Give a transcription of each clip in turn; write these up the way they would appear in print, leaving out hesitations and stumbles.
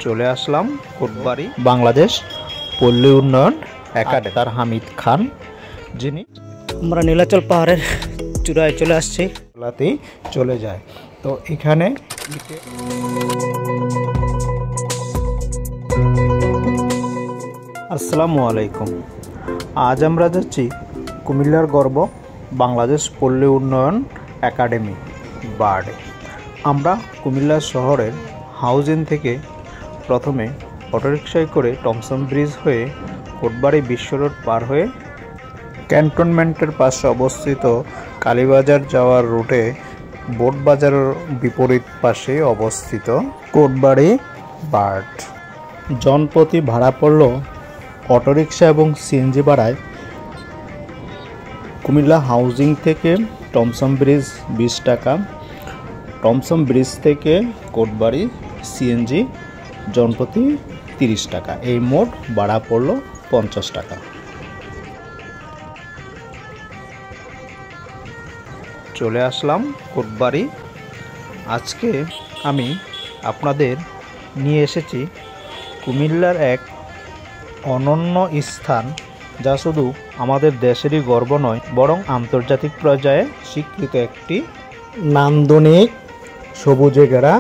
চলে আসলাম কোটবাড়ি বাংলাদেশ পল্লী উন্নয়ন একাডেমি। ডাক্তার হামিদ খান, যিনি আমরা নীলাচল পাহাড়ের চূড়ায় চলে আসছি, লাতেই চলে যায়। তো এখানে আসসালামু আলাইকুম। আজ আমরা যাচ্ছি কুমিল্লার গর্ব বাংলাদেশ পল্লী উন্নয়ন একাডেমি বার্ডে। আমরা কুমিল্লা শহরের হাউজিং থেকে প্রথমে অটোরিকশায় করে টমসন ব্রিজ হয়ে কোটবাড়ি বিশ্ব রোড পার হয়ে ক্যান্টনমেন্টের পাশে অবস্থিত কালীবাজার যাওয়ার রুটে বোট বাজারের বিপরীত পাশে অবস্থিত কোটবাড়ি বার্ড। জনপ্রতি ভাড়া পড়ল অটোরিকশা এবং সিএনজি ভাড়ায় কুমিল্লা হাউজিং থেকে টমসন ব্রিজ 20 টাকা, টমসন ব্রিজ থেকে কোটবাড়ি সিএনজি জনপ্রতি 30 টাকা, এই মোট ভাড়া পড়ল 50 টাকা। চলে আসলাম কোটবাড়ি। আজকে আমি আপনাদের নিয়ে এসেছি কুমিল্লার এক অনন্য স্থান, যা শুধু আমাদের দেশেরই গর্ব নয়, বরং আন্তর্জাতিক পর্যায়ে স্বীকৃত একটি নান্দনিক সবুজে ঘেরা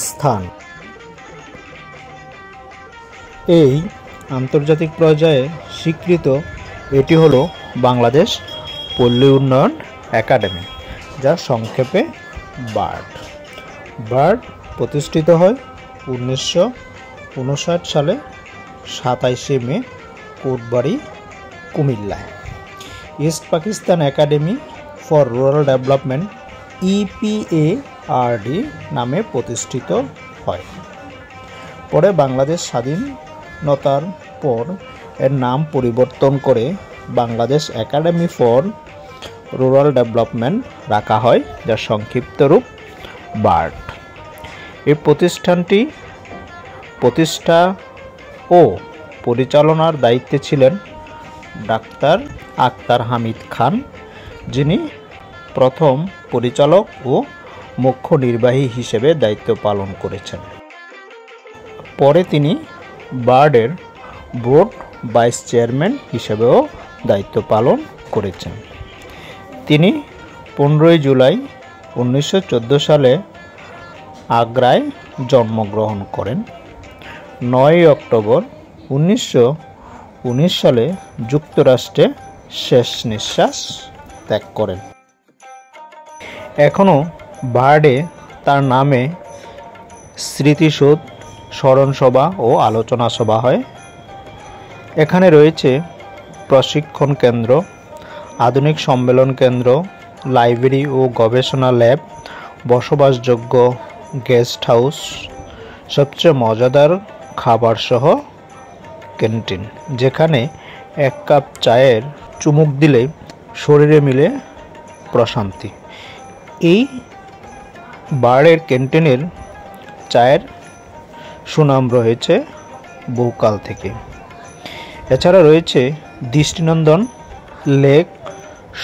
স্থান। এই আন্তর্জাতিক পর্যায়ে স্বীকৃত এটি হলো বাংলাদেশ পল্লী উন্নয়ন একাডেমি, যা সংক্ষেপে বার্ড। বার্ড প্রতিষ্ঠিত হয় 1959 সালে 27 মে কোটবাড়ি, কুমিল্লায়। East Pakistan academy for rural development EPARD নামে প্রতিষ্ঠিত হয়। পরে বাংলাদেশ স্বাধীনতার পর এর নাম পরিবর্তন করে Bangladesh academy for rural development রাখা হয়, যার সংক্ষিপ্ত রূপ বার্ড। এই প্রতিষ্ঠানটি প্রতিষ্ঠা ও পরিচালনার দায়িত্বে ছিলেন ডাক্তার আক্তার হামিদ খান, যিনি প্রথম পরিচালক ও মুখ্য নির্বাহী হিসেবে দায়িত্ব পালন করেছেন। পরে তিনি বার্ডের বোর্ড ভাইস চেয়ারম্যান হিসেবেও দায়িত্ব পালন করেছেন। তিনি 15 জুলাই 1914 সালে আগ্রায় জন্মগ্রহণ করেন। 9 অক্টোবর 1919 সালে যুক্তরাষ্ট্রে শেষ নিঃশ্বাস ত্যাগ করেন। এখনও বার্ডে তার নামে স্মৃতিসৌধ, স্মরণসভা ও আলোচনা সভা হয়। এখানে রয়েছে প্রশিক্ষণ কেন্দ্র, আধুনিক সম্মেলন কেন্দ্র, লাইব্রেরি ও গবেষণা ল্যাব, বসবাসযোগ্য গেস্ট হাউস, সবচেয়ে মজাদার খাবার সহ ক্যান্টিন, যেখানে 1 কাপ চায়ের চুমুক দিলে শরীরে মিলে প্রশান্তি। এই বার্ডের ক্যান্টিনের চায়ের সুনাম রয়েছে বহুকাল থেকে। এছাড়া রয়েছে দৃষ্টিনন্দন লেক,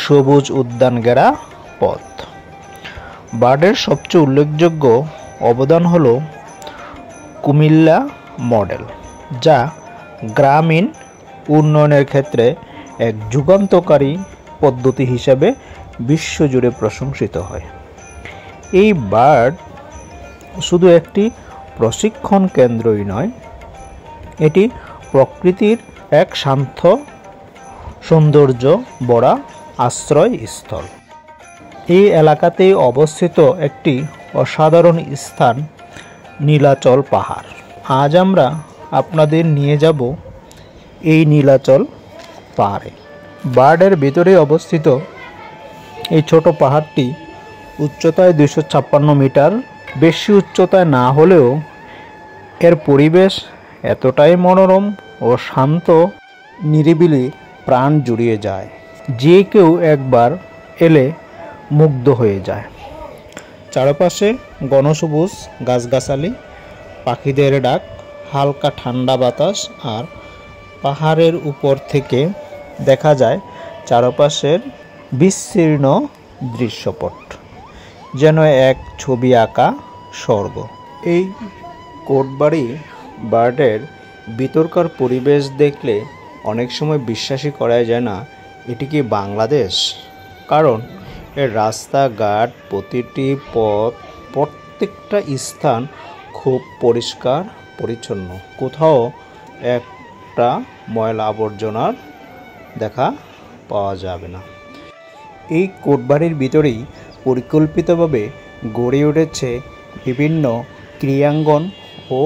সবুজ উদ্যান ঘেরা পথ। বার্ডের সবচেয়ে উল্লেখযোগ্য অবদান হল কুমিল্লা মডেল, যা গ্রামীণ উন্নয়নের ক্ষেত্রে এক যুগান্তকারী পদ্ধতি হিসাবে বিশ্বজুড়ে প্রশংসিত হয়। এই বার্ড শুধু একটি প্রশিক্ষণ কেন্দ্রই নয়, এটি প্রকৃতির এক শান্ত সৌন্দর্য ভরা আশ্রয়স্থল। এই এলাকাতেই অবস্থিত একটি অসাধারণ স্থান নীলাচল পাহাড়। আজ আমরা আপনাদের নিয়ে যাব এই নীলাচল পাহাড়ে। বার্ডের ভিতরে অবস্থিত এই ছোট পাহাড়টি উচ্চতায় 256 মিটার। বেশি উচ্চতায় না হলেও এর পরিবেশ এতটাই মনোরম ও শান্ত, নিরিবিলি প্রাণ জুড়িয়ে যায়। যে কেউ একবার এলে মুগ্ধ হয়ে যায়। চারপাশে ঘনসবুজ গাছগাছালি, পাখিদের ডাক, হালকা ঠান্ডা বাতাস, আর পাহাড়ের উপর থেকে দেখা যায় চারপাশের বিস্তীর্ণ দৃশ্যপট, যেন এক ছবি আঁকা স্বর্গ। এই কোটবাড়ি বার্ডের ভিতরকার পরিবেশ দেখলে অনেক সময় বিশ্বাসই করা যায় না এটি কি বাংলাদেশ। কারণ এর রাস্তাঘাট, প্রতিটি পথ, প্রত্যেকটা স্থান খুব পরিষ্কার পরিচ্ছন্ন। কোথাও একটা ময়লা আবর্জনার দেখা পাওয়া যাবে না। এই কোটবাড়ির ভিতরেই পরিকল্পিতভাবে গড়ে উঠেছে বিভিন্ন ক্রীড়াঙ্গন ও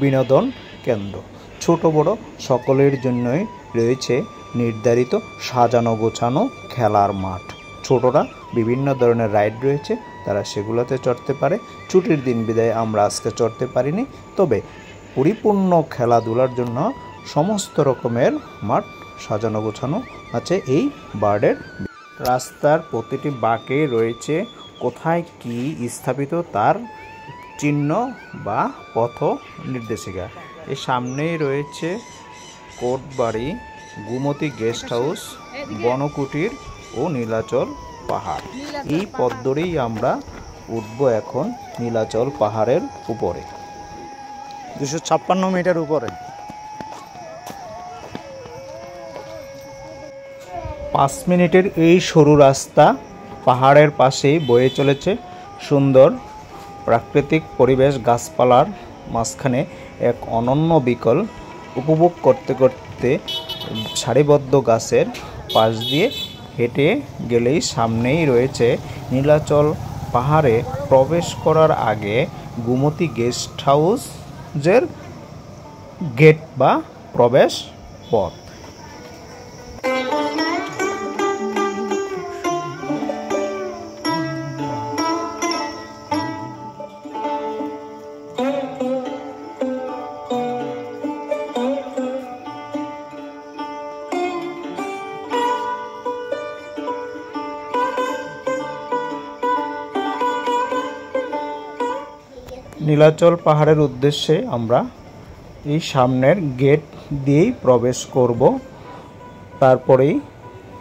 বিনোদন কেন্দ্র। ছোট বড় সকলের জন্যই রয়েছে নির্ধারিত সাজানো গোছানো খেলার মাঠ। ছোটরা বিভিন্ন ধরনের রাইড রয়েছে, তারা সেগুলোতে চড়তে পারে। ছুটির দিন বিদায় আমরা আজকে চড়তে পারিনি, তবে পরিপূর্ণ খেলাধুলার জন্য সমস্ত রকমের মাঠ সাজানো গোছানো আছে এই বার্ডের। রাস্তার প্রতিটি বাঁকে রয়েছে কোথায় কি স্থাপিত তার চিহ্ন বা পথ নির্দেশিকা। এর সামনেই রয়েছে কোটবাড়ি, গুমতি গেস্ট হাউস, বনকুটির ও নীলাচল পাহাড়। এই পথ ধরেই আমরা উঠব এখন নীলাচল পাহাড়ের উপরে, 256 মিটার উপরে। 5 মিনিটের এই সরু রাস্তা পাহাড়ের পাশেই বয়ে চলেছে সুন্দর প্রাকৃতিক পরিবেশ। গাছপালার মাঝখানে এক অনন্য বিকল উপভোগ করতে করতে সারিবদ্ধ গাছের পাশ দিয়ে হেঁটে গেলেই সামনেই রয়েছে নীলাচল পাহাড়ে প্রবেশ করার আগে গুমতি গেস্ট হাউসের গেট বা প্রবেশ পথ। নীলাচল পাহাড়ের উদ্দেশ্যে আমরা এই সামনের গেট দিয়েই প্রবেশ করব। তারপরেই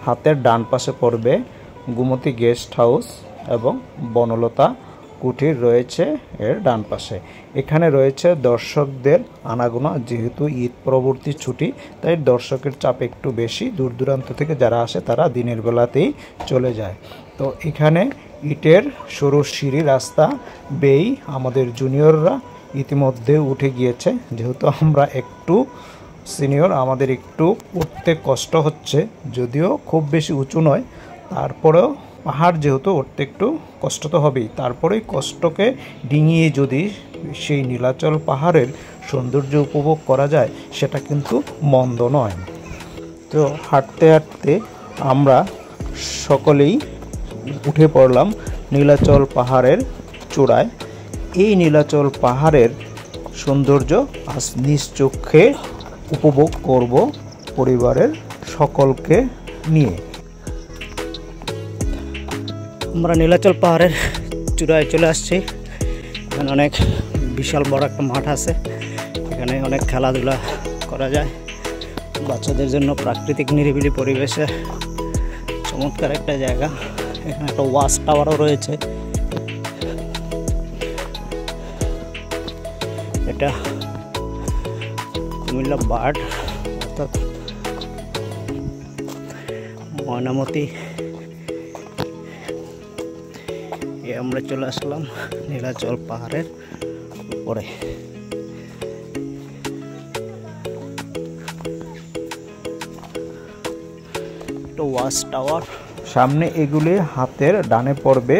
হাতের ডান পাশে পড়বে গুমতি গেস্ট হাউস এবং বনলতা কুঠির রয়েছে এর ডান পাশে। এখানে রয়েছে দর্শকদের আনাগোনা, যেহেতু ঈদ পরবর্তী ছুটি তাই দর্শকের চাপ একটু বেশি। দূর দূরান্ত থেকে যারা আসে তারা দিনের বেলাতেই চলে যায়। তো এখানে ইটের সরু সিঁড়ি রাস্তা বেয়েই আমাদের জুনিয়ররা ইতিমধ্যে উঠে গিয়েছে। যেহেতু আমরা একটু সিনিয়র, আমাদের একটু উঠতে কষ্ট হচ্ছে, যদিও খুব বেশি উঁচু নয়, তারপরেও পাহাড় যেহেতু উঠতে একটু কষ্ট তো হবেই। তারপরেই কষ্টকে ডিঙিয়ে যদি সেই নীলাচল পাহাড়ের সৌন্দর্য উপভোগ করা যায় সেটা কিন্তু মন্দ নয়। তো হাঁটতে হাঁটতে আমরা সকলেই উঠে পড়লাম নীলাচল পাহাড়ের চূড়ায়। এই নীলাচল পাহাড়ের সৌন্দর্য আজ নিজ চোখে উপভোগ করব পরিবারের সকলকে নিয়ে। আমরা নীলাচল পাহাড়ের চূড়ায় চলে আসছি। এখানে অনেক বিশাল বড় একটা মাঠ আছে, এখানে অনেক খেলাধুলা করা যায়। বাচ্চাদের জন্য প্রাকৃতিক নিরিবিলি পরিবেশে চমৎকার একটা জায়গা। এখানে একটা ওয়াচ টাওয়ারও রয়েছে। এটা কুমিল্লা বার্ড অর্থাৎ ময়নামতি। আমরা চলে আসলাম নীলাচল পাহাড়ের উপরে। ওয়াচ টাওয়ার সামনে এগুলি হাতের ডানে পড়বে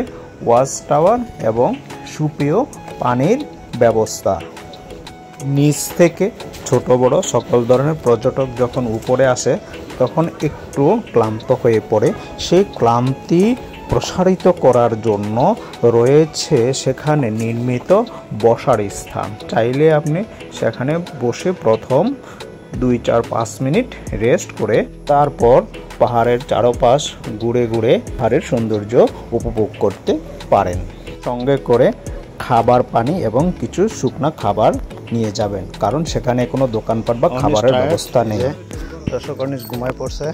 ওয়াচ টাওয়ার এবং সুপেয় পানির ব্যবস্থা। নিচ থেকে ছোট বড় সকল ধরনের পর্যটক যখন উপরে আসে তখন একটু ক্লান্ত হয়ে পড়ে। সেই ক্লান্তি প্রসারিত করার জন্য রয়েছে সেখানে নির্মিত বসার স্থান। চাইলে আপনি সেখানে বসে প্রথম 2-4-5 মিনিট রেস্ট করে তারপর পাহাড়ের চারপাশ ঘুরে ঘুরে পাহাড়ের সৌন্দর্য উপভোগ করতে পারেন। সঙ্গে করে খাবার, পানি এবং কিছু শুকনো খাবার নিয়ে যাবেন, কারণ সেখানে কোনো দোকানপাট বা খাবারের ব্যবস্থা নেই। দর্শক অনিশ ঘুমায় পড়ছে,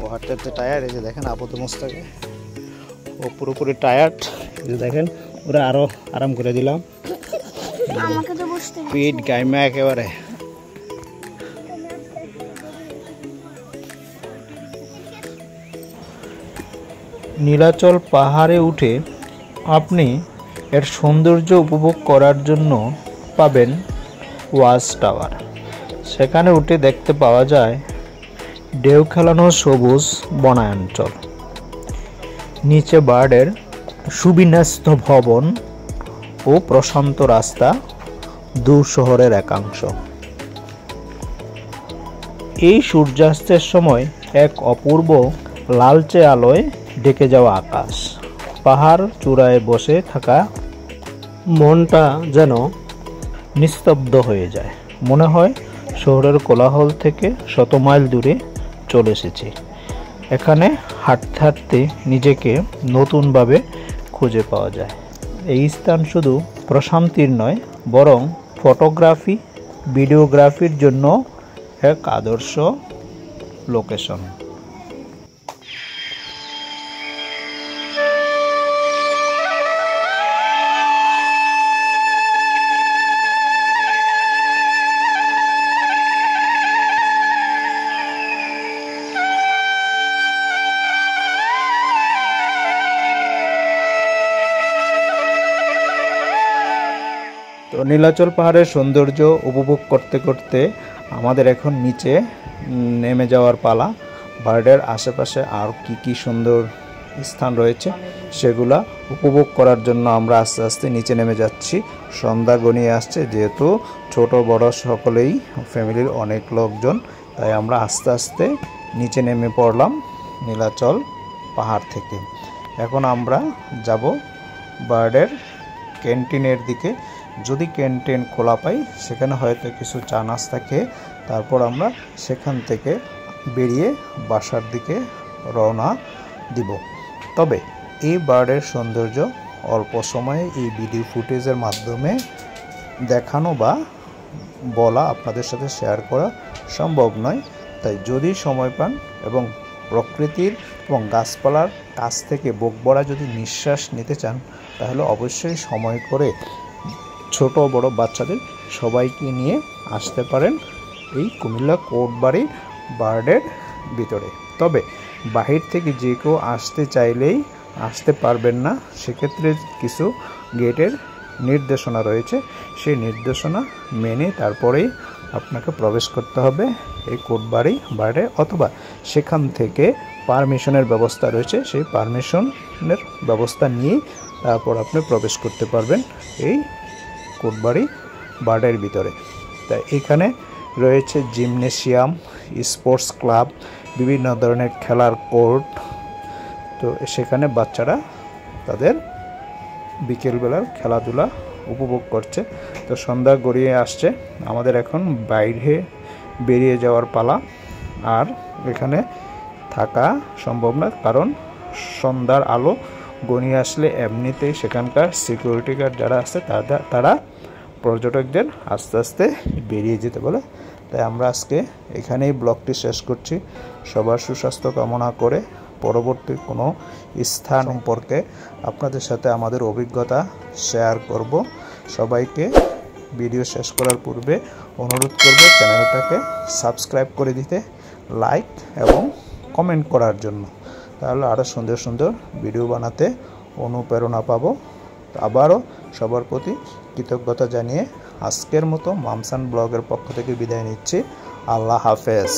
ও হাঁটতে হাঁটতে টায়ার্ড। এই যে দেখেন আপাত মস্তকে ও পুরোপুরি টায়ার্ড। এই যে দেখেন ওরা আরও আরাম করে দিলাম। আমাকে তো বসতে পিঠ গাইমা একেবারে। নীলাচল পাহাড়ে উঠে আপনি এর সৌন্দর্য উপভোগ করার জন্য পাবেন ওয়াচ টাওয়ার। সেখানে উঠে দেখতে পাওয়া যায় ঢেউ খেলানো সবুজ বনাঞ্চল, নিচে বার্ডের সুবিন্যস্ত ভবন ও প্রশান্ত রাস্তা, দূর শহরের একাংশ। এই সূর্যাস্তের সময় এক অপূর্ব লালচে আলোয় ঢেকে যাওয়া আকাশ, পাহাড় চূড়ায় বসে থাকা মনটা যেন নিস্তব্ধ হয়ে যায়। মনে হয় শহরের কোলাহল থেকে শত মাইল দূরে চলে এসেছি। এখানে হাঁটতে হাঁটতে নিজেকে নতুনভাবে খুঁজে পাওয়া যায়। এই স্থান শুধু প্রশান্তির নয়, বরং ফটোগ্রাফি, ভিডিওগ্রাফির জন্য এক আদর্শ লোকেশন। তো নীলাচল পাহাড়ের সৌন্দর্য উপভোগ করতে করতে আমাদের এখন নিচে নেমে যাওয়ার পালা। বার্ডের আশেপাশে আর কি সুন্দর স্থান রয়েছে সেগুলা উপভোগ করার জন্য আমরা আস্তে আস্তে নিচে নেমে যাচ্ছি। সন্ধ্যা গনিয়ে আসছে, যেহেতু ছোট বড় সকলেই ফ্যামিলির অনেক লোকজন, তাই আমরা আস্তে আস্তে নিচে নেমে পড়লাম নীলাচল পাহাড় থেকে। এখন আমরা যাব বার্ডের ক্যান্টিনের দিকে। যদি ক্যান্টিন খোলা পাই সেখানে হয়তো কিছু চা নাস্তা খেয়ে তারপর আমরা সেখান থেকে বেরিয়ে বাসার দিকে রওনা দিব। তবে এই বার্ডের সৌন্দর্য অল্প সময়ে এই ভিডিও ফুটেজের মাধ্যমে দেখানো বা বলা আপনাদের সাথে শেয়ার করা সম্ভব নয়। তাই যদি সময় পান এবং প্রকৃতির এবং গাছপালার কাছ থেকে বুক ভরা যদি নিঃশ্বাস নিতে চান, তাহলে অবশ্যই সময় করে ছোট বড় বাচ্চাদের সবাইকে নিয়ে আসতে পারেন এই কুমিল্লা কোটবাড়ি বার্ডের ভিতরে। তবে বাহির থেকে যে কেউ আসতে চাইলেই আসতে পারবেন না, সেক্ষেত্রে কিছু গেটের নির্দেশনা রয়েছে, সেই নির্দেশনা মেনে তারপরেই আপনাকে প্রবেশ করতে হবে এই কোটবাড়ি বার্ডে, অথবা সেখান থেকে পারমিশনের ব্যবস্থা রয়েছে, সেই পারমিশনের ব্যবস্থা নিয়েই তারপর আপনি প্রবেশ করতে পারবেন এই কোটবাড়ি বার্ডের ভিতরে। তাই এখানে রয়েছে জিমনেশিয়াম, স্পোর্টস ক্লাব, বিভিন্ন ধরনের খেলার কোর্ট। তো সেখানে বাচ্চারা তাদের বিকেলবেলার খেলাধুলা উপভোগ করছে। তো সন্ধ্যা গড়িয়ে আসছে, আমাদের এখন বাইরে বেরিয়ে যাওয়ার পালা। আর এখানে থাকা সম্ভব না, কারণ সন্ধ্যার আলো গড়িয়ে আসলে এমনিতেই সেখানকার সিকিউরিটি গার্ড যারা আছে তারা পর্যটকদের আস্তে আস্তে বেরিয়ে যেতে বলে। তাই আমরা আজকে এখানেই ব্লগটি শেষ করছি। সবার সুস্বাস্থ্য কামনা করে পরবর্তী কোনো স্থান সম্পর্কে আপনাদের সাথে আমাদের অভিজ্ঞতা শেয়ার করব। সবাইকে ভিডিও শেষ করার পূর্বে অনুরোধ করব চ্যানেলটাকে সাবস্ক্রাইব করে দিতে, লাইক এবং কমেন্ট করার জন্য, তাহলে আরও সুন্দর সুন্দর ভিডিও বানাতে অনুপ্রেরণা পাবো। আবারও সবার প্রতি কৃতজ্ঞতা জানিয়ে আজকের মতো মামসান ব্লগের পক্ষ থেকে বিদায় নিচ্ছি। আল্লাহ হাফেজ।